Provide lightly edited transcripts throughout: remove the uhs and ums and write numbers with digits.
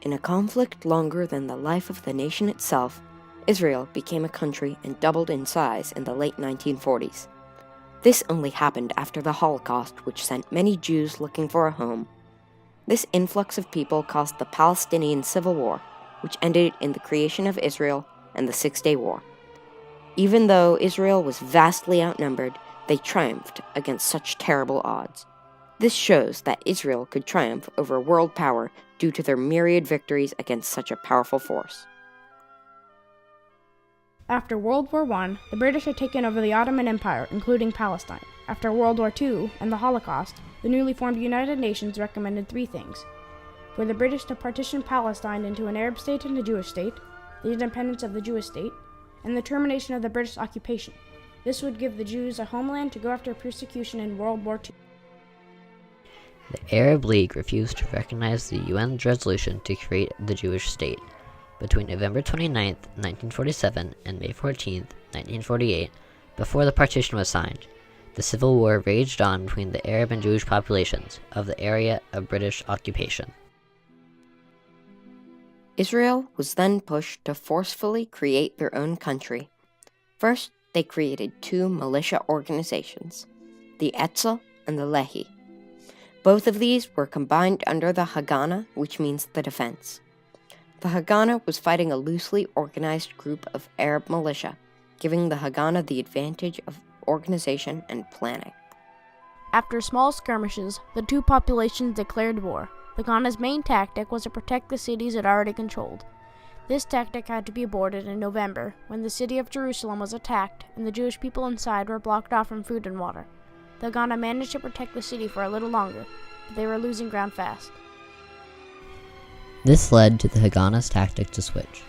In a conflict longer than the life of the nation itself, Israel became a country and doubled in size in the late 1940s. This only happened after the Holocaust, which sent many Jews looking for a home. This influx of people caused the Palestinian Civil War, which ended in the creation of Israel and the Six-Day War. Even though Israel was vastly outnumbered, they triumphed against such terrible odds. This shows that Israel could triumph over world power due to their myriad victories against such a powerful force. After World War I, the British had taken over the Ottoman Empire, including Palestine. After World War II and the Holocaust, the newly formed United Nations recommended three things: for the British to partition Palestine into an Arab state and a Jewish state, the independence of the Jewish state, and the termination of the British occupation. This would give the Jews a homeland to go after persecution in World War II. The Arab League refused to recognize the UN's resolution to create the Jewish state. Between November 29, 1947 and May 14, 1948, before the partition was signed, the civil war raged on between the Arab and Jewish populations of the area of British occupation. Israel was then pushed to forcefully create their own country. First, they created two militia organizations, the Etzel and the Lehi. Both of these were combined under the Haganah, which means the defense. The Haganah was fighting a loosely organized group of Arab militia, giving the Haganah the advantage of organization and planning. After small skirmishes, the two populations declared war. The Haganah's main tactic was to protect the cities it already controlled. This tactic had to be aborted in November, when the city of Jerusalem was attacked and the Jewish people inside were blocked off from food and water. The Haganah managed to protect the city for a little longer, but they were losing ground fast. This led to the Haganah's tactic to switch.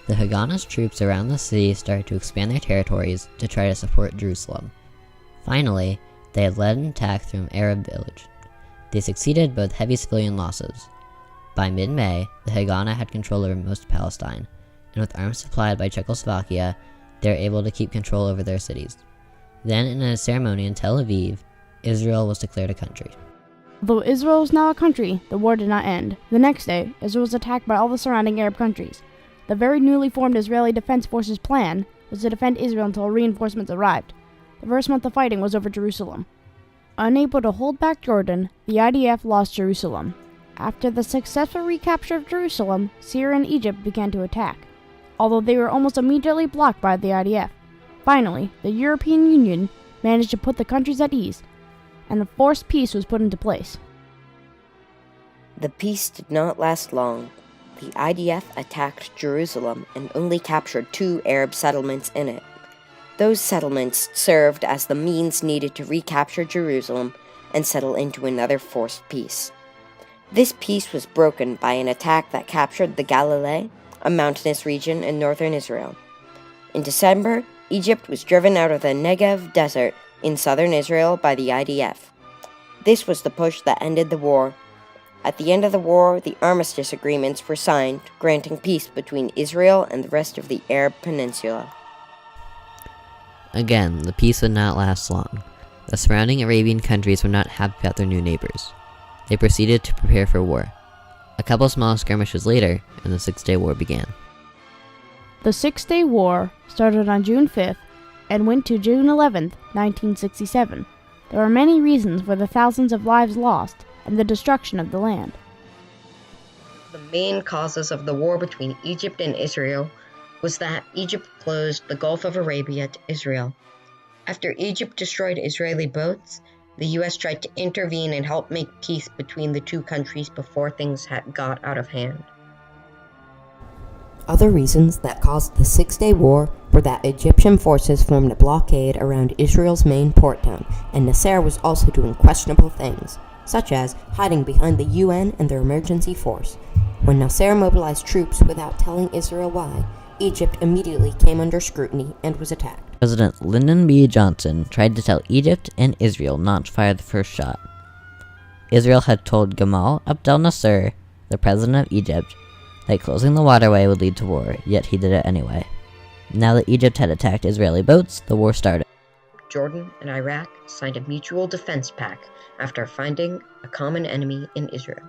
The Haganah's troops around the city started to expand their territories to try to support Jerusalem. Finally, they had led an attack through an Arab village. They succeeded but with heavy civilian losses. By mid-May, the Haganah had control over most of Palestine, and with arms supplied by Czechoslovakia, they were able to keep control over their cities. Then, in a ceremony in Tel Aviv, Israel was declared a country. Though Israel was now a country, the war did not end. The next day, Israel was attacked by all the surrounding Arab countries. The very newly formed Israeli Defense Forces plan was to defend Israel until reinforcements arrived. The first month of fighting was over Jerusalem. Unable to hold back Jordan, the IDF lost Jerusalem. After the successful recapture of Jerusalem, Syria and Egypt began to attack, although they were almost immediately blocked by the IDF. Finally, the European Union managed to put the countries at ease, and a forced peace was put into place. The peace did not last long. The IDF attacked Jerusalem and only captured 2 Arab settlements in it. Those settlements served as the means needed to recapture Jerusalem and settle into another forced peace. This peace was broken by an attack that captured the Galilee, a mountainous region in northern Israel. In December, Egypt was driven out of the Negev desert in southern Israel by the IDF. This was the push that ended the war. At the end of the war, the armistice agreements were signed, granting peace between Israel and the rest of the Arab Peninsula. Again, the peace would not last long. The surrounding Arabian countries were not happy about their new neighbors. They proceeded to prepare for war. A couple small skirmishes later, and the Six-Day War began. The Six-Day War started on June 5th and went to June 11th, 1967. There were many reasons for the thousands of lives lost and the destruction of the land. The main causes of the war between Egypt and Israel was that Egypt closed the Gulf of Arabia to Israel. After Egypt destroyed Israeli boats, the U.S. tried to intervene and help make peace between the two countries before things had got out of hand. Other reasons that caused the Six-Day War were that Egyptian forces formed a blockade around Israel's main port town, and Nasser was also doing questionable things, such as hiding behind the UN and their emergency force. When Nasser mobilized troops without telling Israel why, Egypt immediately came under scrutiny and was attacked. President Lyndon B. Johnson tried to tell Egypt and Israel not to fire the first shot. Israel had told Gamal Abdel Nasser, the president of Egypt, that closing the waterway would lead to war, yet he did it anyway. Now that Egypt had attacked Israeli boats, the war started. Jordan and Iraq signed a mutual defense pact after finding a common enemy in Israel.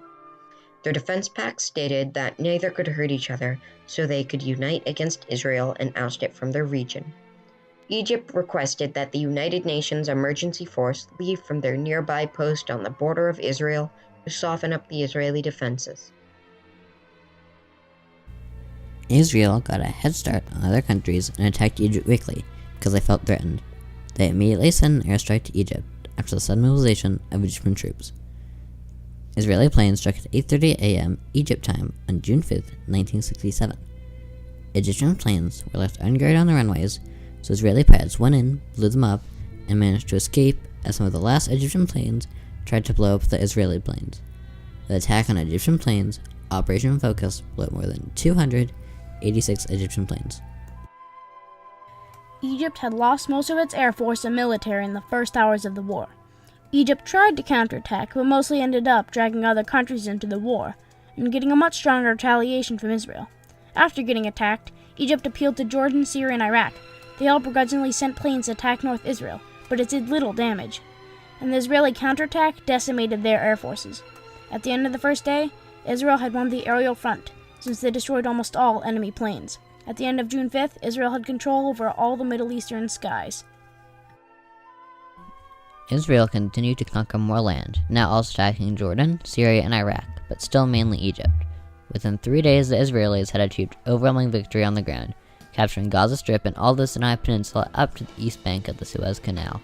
Their defense pact stated that neither could hurt each other, so they could unite against Israel and oust it from their region. Egypt requested that the United Nations Emergency Force leave from their nearby post on the border of Israel to soften up the Israeli defenses. Israel got a head start on other countries and attacked Egypt quickly because they felt threatened. They immediately sent an airstrike to Egypt after the sudden mobilization of Egyptian troops. Israeli planes struck at 8:30 a.m. Egypt time on June 5, 1967. Egyptian planes were left unguarded on the runways, so Israeli pilots went in, blew them up, and managed to escape as some of the last Egyptian planes tried to blow up the Israeli planes. The attack on Egyptian planes, Operation Focus, blew up more than 286 Egyptian planes. Egypt had lost most of its air force and military in the first hours of the war. Egypt tried to counterattack, but mostly ended up dragging other countries into the war, and getting a much stronger retaliation from Israel. After getting attacked, Egypt appealed to Jordan, Syria, and Iraq. They all begrudgingly sent planes to attack North Israel, but it did little damage, and the Israeli counterattack decimated their air forces. At the end of the first day, Israel had won the aerial front, since they destroyed almost all enemy planes. At the end of June 5th, Israel had control over all the Middle Eastern skies. Israel continued to conquer more land, now also attacking Jordan, Syria, and Iraq, but still mainly Egypt. Within 3 days, the Israelis had achieved overwhelming victory on the ground, capturing Gaza Strip and all the Sinai Peninsula up to the east bank of the Suez Canal.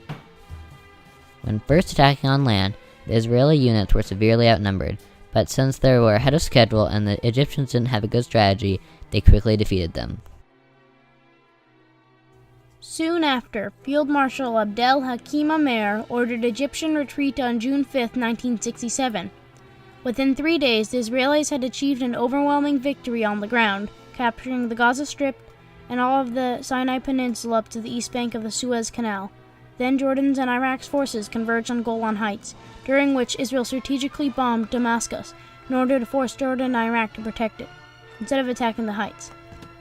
When first attacking on land, the Israeli units were severely outnumbered, but since they were ahead of schedule and the Egyptians didn't have a good strategy, they quickly defeated them. Soon after, Field Marshal Abdel Hakim Amer ordered Egyptian retreat on June 5, 1967. Within 3 days, the Israelis had achieved an overwhelming victory on the ground, capturing the Gaza Strip and all of the Sinai Peninsula up to the east bank of the Suez Canal. Then Jordan's and Iraq's forces converged on Golan Heights, during which Israel strategically bombed Damascus in order to force Jordan and Iraq to protect it, instead of attacking the heights.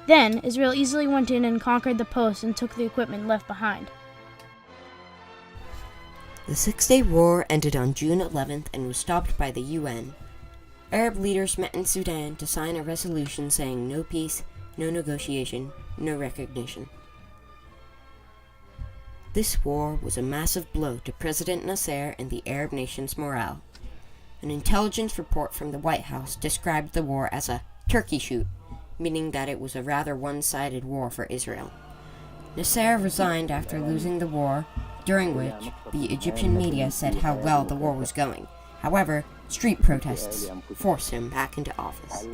Then, Israel easily went in and conquered the posts and took the equipment left behind. The Six-Day War ended on June 11th and was stopped by the UN. Arab leaders met in Sudan to sign a resolution saying no peace, no negotiation, no recognition. This war was a massive blow to President Nasser and the Arab nations' morale. An intelligence report from the White House described the war as a turkey shoot, meaning that it was a rather one-sided war for Israel. Nasser resigned after losing the war, during which the Egyptian media said how well the war was going. However, street protests forced him back into office.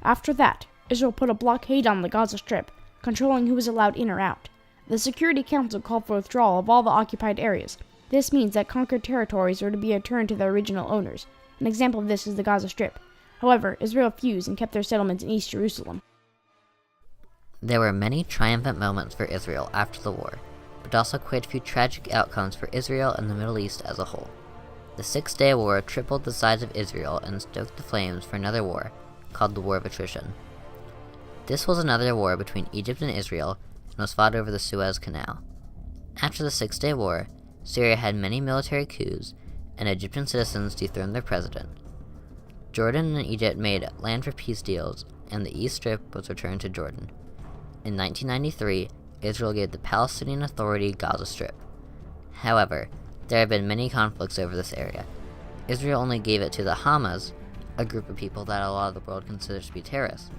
After that, Israel put a blockade on the Gaza Strip, controlling who was allowed in or out. The Security Council called for withdrawal of all the occupied areas. This means that conquered territories are to be returned to their original owners. An example of this is the Gaza Strip. However, Israel refused and kept their settlements in East Jerusalem. There were many triumphant moments for Israel after the war, but also quite a few tragic outcomes for Israel and the Middle East as a whole. The Six-Day War tripled the size of Israel and stoked the flames for another war, called the War of Attrition. This was another war between Egypt and Israel, and was fought over the Suez Canal. After the Six-Day War, Syria had many military coups, and Egyptian citizens dethroned their president. Jordan and Egypt made land for peace deals, and the East Strip was returned to Jordan. In 1993, Israel gave the Palestinian Authority Gaza Strip. However, there have been many conflicts over this area. Israel only gave it to the Hamas, a group of people that a lot of the world considers to be terrorists,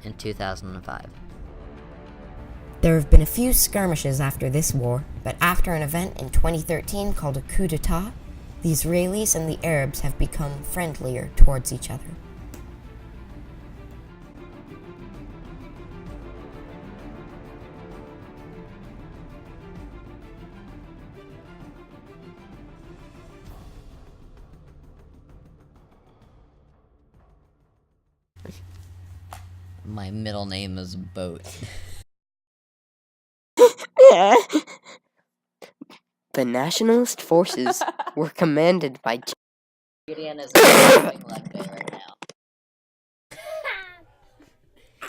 in 2005. There have been a few skirmishes after this war, but after an event in 2013 called a coup d'etat, the Israelis and the Arabs have become friendlier towards each other. My middle name is Boat. The nationalist forces were commanded by Gideon is going like that right now.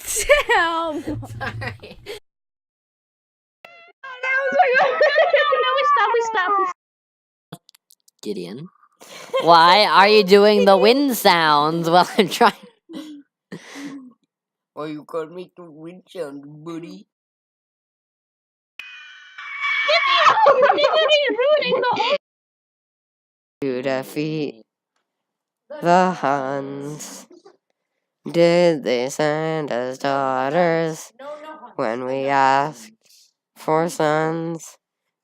Damn! Sorry. No, we stop. Gideon, Why are you doing the wind sounds while I'm trying? Oh, you can't make the wind sound, buddy. 'To defeat the Huns, did they send us daughters when we asked for sons?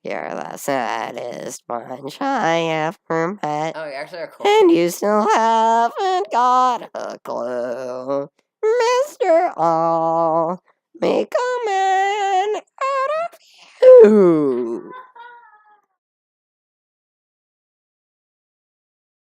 You're the saddest bunch I ever met. Oh, you actually are cool. And you still haven't got a clue. Mr. All, make a man out of you.